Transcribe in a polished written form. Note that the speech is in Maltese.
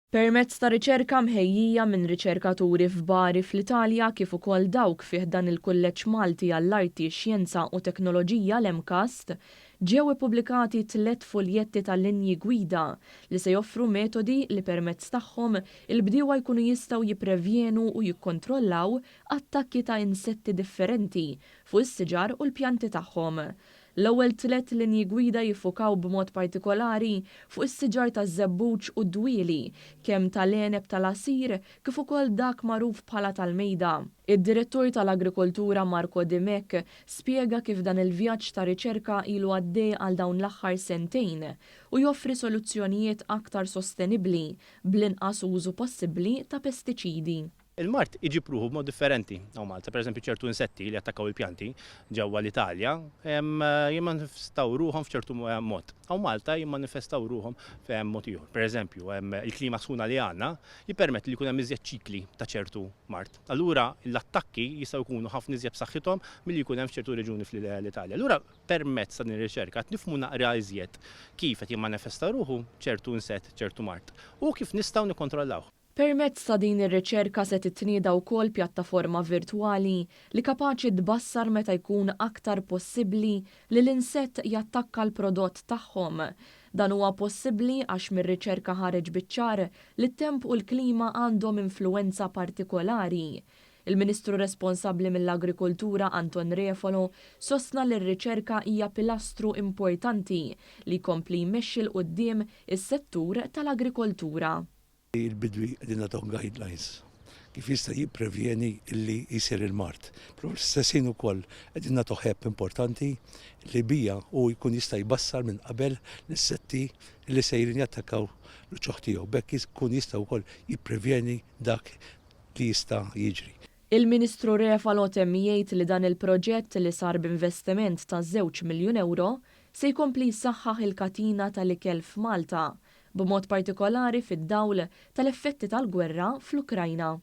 Permezz ta' riċerka mħejjija minn riċerkaturi f'Bari fl-Italja kif ukoll dawk fih dan il-Kulleġġ Malti għall-Arti, Xjenza u Teknoloġija l-MCAST, ġew ippubblikati 3 fuljetti ta' linji gwida li se joffru metodi li permezz tagħhom il-bdiewa jkunu jistgħu jipprevjenu u jikkontrollaw attakki ta' insetti differenti fuq is-siġar u l-pjanti tagħhom. L-ewwel 3 linji gwida jiffukaw b'mod partikolari fuq is-siġar taż-żebbuġ u d-dwieli, kemm tal-għeneb tal-għasir kif ukoll dak magħruf bħala tal-mejda. Id-direttur tal-Agrikoltura Marco Dimek spjega kif dan il-vjaġġ ta' riċerka ilu għaddej għal dawn l-aħħar sentejn u joffri soluzzjonijiet aktar sostenibbli bl-inqas użu possibbli ta' pestiċidi. Il-mart iġib ruħu b'mod differenti. Għaw Malta, per eżempju, ċertu insetti li attakkaw il-pjanti ġewwa l-Italja jimmanifestaw ruħhom f'ċertu mod. Għaw Malta jimmanifestaw ruħhom f'mod ieħor. Per eżempju, il-klima sħuna li għandna jippermetti li jkun hemm iżjed ċikli ta' ċertu mart. Allura l-attakki jistgħu jkunu ħafna iżjed b'saħħithom milli jkun hemm f'ċertu reġuni fl-Italja. Allura permezz ta' din ir-riċerka qed nifhmu naqra iżjed kif qed jimmanifesta ruħu ċertu insett, ċertu mart u kif nistgħu nikkontrollawh. Permezz ta' din ir-riċerka se titnieda wkoll pjattaforma virtwali li kapaċi tbassar meta jkun aktar possibbli li l-insett jattakka l-prodott tagħhom. Dan huwa possibbli għax mir-riċerka ħareġ biċ-ċar li t-temp u l-klima għandhom influwenza partikolari. Il-Ministru responsabbli mill-Agrikoltura Anton Refolo sostna li r-riċerka hija pilastru importanti li jkompli jmexxi l quddiem is-settur tal-agrikoltura. Il-bidwi għedin għadhom guidelines kif jista' jipprevjeni illi jisir il-mart. Però l-istessin ukoll qegħdin nagħtu ħepp importanti li bija u jkun jista' jbassar minn qabel l-insetti li sejrin jattakkaw l-ċoħ tiegħu. Bekk jkun jista' wkoll jipprevjeni dak li jista' jiġri. Il-Ministru Refalo temm jgħid li dan il-proġett li sar b'investiment ta' 2 miljun euro se jkompli jsaħħaħ il-katina tal-ikel f'Malta, b'mod partikolari fid-dawl tal-effetti tal-gwerra fl-Ukrajna.